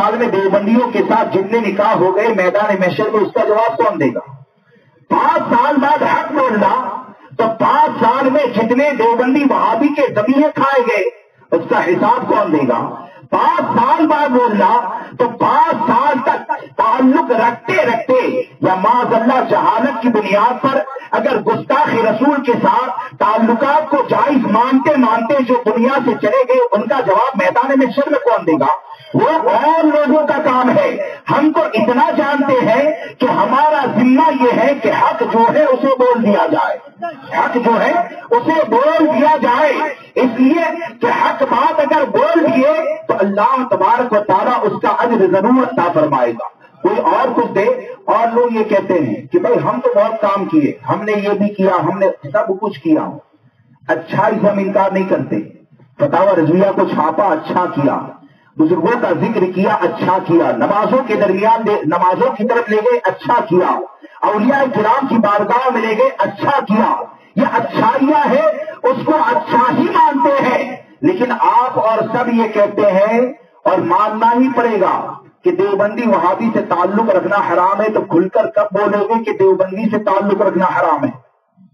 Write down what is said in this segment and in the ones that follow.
سال میں دیوبندیوں کے ساتھ جتنے نکاح ہو گئے میدان محشر میں اس کا جواب کون دے گا؟ 5 سال بعد حق بولنا تو 5 سال میں جتنے دیوبندی وہابی کے ذبیحے کھائے گئے اس کا حساب کون دے گا؟ 5 سال بعد بولنا تو 5 سال تک تعلق رکھتے رکھتے یا معاذ اللہ جہالت کی بنیاد پر اگر گستاخ رسول کے ساتھ تعلقات کو جائز مانتے مانتے جو دنیا سے چلے گئے ان کا جواب میدان محشر میں کون دے گا؟ وہ اور لوگوں کا کام ہے. ہم تو اتنا جانتے ہیں کہ ہمارا ذمہ یہ ہے کہ حق جو ہے اسے بول دیا جائے، حق جو ہے اسے بول دیا جائے، اس لیے کہ حق بات اگر بول دیے تو اللہ تبارک و تعالیٰ اس کا اجر ضرور عطا فرمائے گا. کوئی اور کچھ دے اور لوگ یہ کہتے ہیں کہ بھائی ہم تو بہت کام کیے، ہم نے یہ بھی کیا، ہم نے سب کچھ کیا. اچھائی سے ہم انکار نہیں کرتے. فتاوی رضویہ کو چھاپا، اچھا کیا. بزرگوں کا ذکر کیا، اچھا کیا. نمازوں کے درمیان نمازوں کی طرف لے گئے، اچھا کیا. اولیاء کرام کی بارگاہ میں لے گئے، اچھا کیا. یہ اچھائیاں ہیں، اس کو اچھا ہی مانتے ہیں. لیکن آپ اور سب یہ کہتے ہیں اور ماننا ہی پڑے گا کہ دیوبندی وہابی سے تعلق رکھنا حرام ہے. تو کھل کر کب بولیں گے کہ دیوبندی سے تعلق رکھنا حرام ہے؟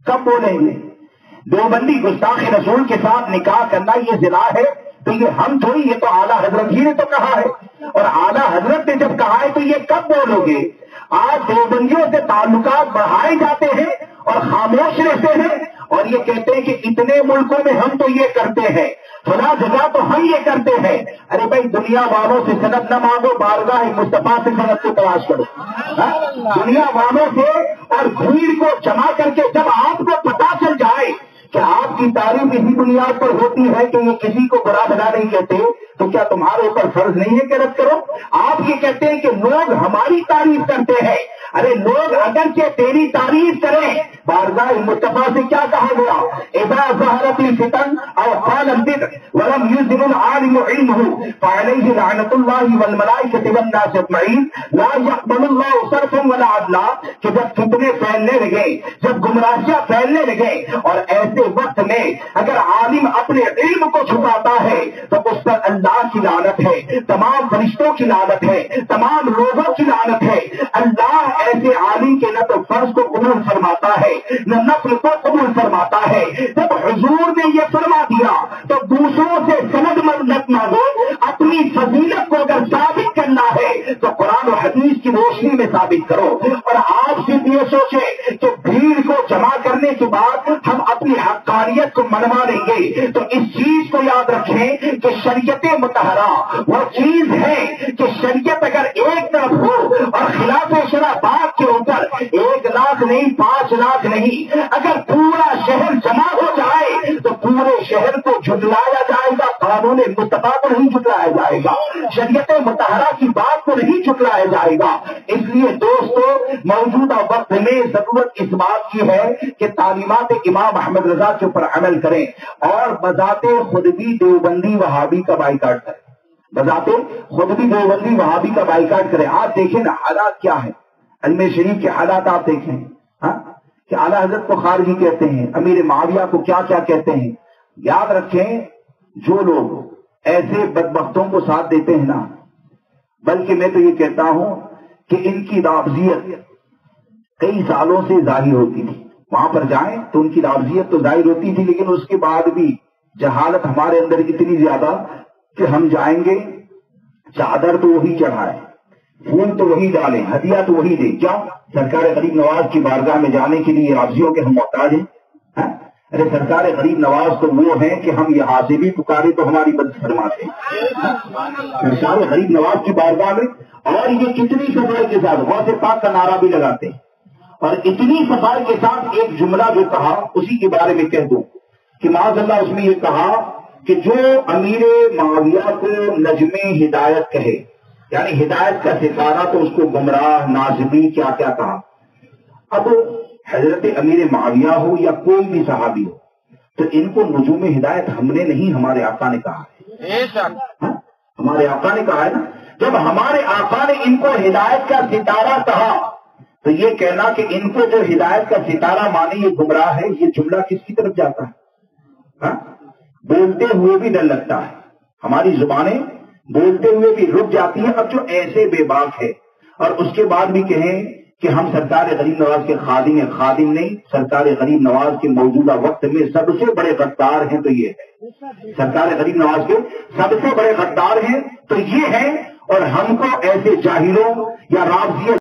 کب بولیں گے؟ دیوبندی گستاخ رسول کے ساتھ نکاح کرنا یہ زنا ہے تو یہ ہم تھوڑی، یہ تو اعلیٰ حضرت ہی نے تو کہا ہے. اور اعلیٰ حضرت نے جب کہا ہے تو یہ کب بولو گے؟ آج دیوبندیوں سے تعلقات بڑھائے جاتے ہیں اور خاموش رہتے ہیں اور یہ کہتے ہیں کہ اتنے ملکوں میں ہم تو یہ کرتے ہیں، فلاں جگہ تو ہم یہ کرتے ہیں. ارے بھائی دنیا والوں سے سند نہ مانگو، بارگاہ مصطفیٰ سے سند کو تلاش کرو. دنیا والوں سے اور بھیڑ کو جمع کر کے جب آپ کو پتا چل جائے کہ آپ کی تعریف اسی بنیاد پر ہوتی ہے کہ یہ کسی کو برا بھلا نہیں کہتے تو کیا تمہارے اوپر فرض نہیں ہے کہ رد کرو؟ آپ یہ کہتے ہیں کہ لوگ ہماری تعریف کرتے ہیں. ارے لوگ اگرچہ تیری تعریف کریں، بارگاہ مصطفیٰ سے کیا کہا گیا؟ اذا ظہرت الفتن او قال البدع ولم يزن العالم علمه فعليه لعنة الله والملائكة والناس اجمعين لا يقبل الله صرفا ولا عدلا. کہ جب فتنے پھیلنے لگے، جب گمراہیاں پھیلنے لگے اور ایسے وقت میں اگر عالم اپنے علم کو چھپاتا ہے تو اس پر اللہ کی لعنت ہے، تمام فرشتوں کی لعنت ہے، تمام لوگوں کی لعنت ہے. اللہ ایسے عالم کے نہ تو فرض کو قبول فرماتا ہے نہ نفل کو قبول فرماتا ہے. جب حضور نے یہ فرما دیا تو دوسروں سے سند مت مانگو. اپنی فضیلت کو اگر ثابت کرنا ہے تو قرآن و حدیث کی روشنی میں ثابت کرو. اور آپ صرف یہ سوچے کہ بھیڑ کو جمع کرنے کے بعد ہم اپنی حقانیت کو منوا لیں گے تو اس چیز کو یاد رکھیں کہ شریعت مطہرہ وہ چیز ہے کہ شریعت اگر ایک طرف ہو اور خلاف شرع بات کے اوپر 1 لاکھ نہیں 5 لاکھ نہیں، اگر پورا شہر جمع ہو جائے تو پورے شہر کو جھٹلایا جائے گا، قانون مصطفیٰ کو نہیں جھٹلایا جائے گا، شریعت مطہرہ کی بات کو نہیں جھٹلایا جائے گا. اس لیے دوستو موجودہ وقت میں ضرورت اس بات کی ہے کہ تعلیمات امام احمد رضا کے اوپر عمل کریں اور بذات خود بھی دیوبندی وہابی کا بائیکاٹ کریں. بذات خود بھی دیوبندی وہابی کا بائیکاٹ کریں. آپ دیکھیں نا حالات کیا ہے، اجمیر شریف کے حالات آپ دیکھیں کہ اعلیٰ حضرت کو خارجی کہتے ہیں، امیر معاویہ کو کیا کیا کہتے ہیں. یاد رکھیں جو لوگ ایسے بدبختوں کو ساتھ دیتے ہیں نا، بلکہ میں تو یہ کہتا ہوں کہ ان کی رابضیت کئی سالوں سے ظاہر ہوتی تھی. وہاں پر جائیں تو ان کی رابضیت تو ظاہر ہوتی تھی، لیکن اس کے بعد بھی جہالت ہمارے اندر اتنی زیادہ کہ ہم جائیں گے چادر تو وہی چڑھائیں، پھول تو وہی ڈالیں، ہدیہ تو وہی دیں. کیا سرکار غریب نواز کی بارگاہ میں جانے کے لیے رابضیوں کے ہم محتاج ہیں؟ ارے سرکار غریب نواز تو وہ ہیں کہ ہم یہاں سے بھی پکارے تو ہماری مدد فرماتے ہیں. سرکار غریب نواز کی بارگاہ میں اور یہ کتنی صفائی کے ساتھ غوث پاک کا نعرہ بھی لگاتے ہیں. اور اتنی صفائی کے ساتھ ایک جملہ جو کہا اسی کے بارے میں کہہ دوں کہ معاذ اللہ اس میں یہ کہا کہ جو امیر معاویہ کو نجم ہدایت کہے، یعنی ہدایت کا ستارہ، تو اس کو گمراہ نازبی کیا کیا کہا. اب حضرت امیر معاویہ ہو یا کوئی بھی صحابی ہو تو ان کو نجوم ہدایت ہم نے نہیں، ہمارے آقا نے کہا ہے. ہمارے آقا نے کہا ہے نا. جب ہمارے آقا نے ان کو ہدایت کا ستارہ کہا تو یہ کہنا کہ ان کو جو ہدایت کا ستارہ مانے یہ گمراہ ہے، یہ جملہ کس کی طرف جاتا ہے؟ بولتے ہوئے بھی ڈر لگتا ہے. ہماری زبانیں بولتے ہوئے بھی رک جاتی ہیں. اب جو ایسے بے باک ہے اور اس کے بعد بھی کہیں کہ ہم سرکار غریب نواز کے خادم ہیں، خادم نہیں، سرکار غریب نواز کے موجودہ وقت میں سب سے بڑے غدار ہیں تو یہ ہے. سرکار غریب نواز کے سب سے بڑے غدار ہیں تو یہ ہے. اور ہم کو ایسے جاہلوں یا رافضیہ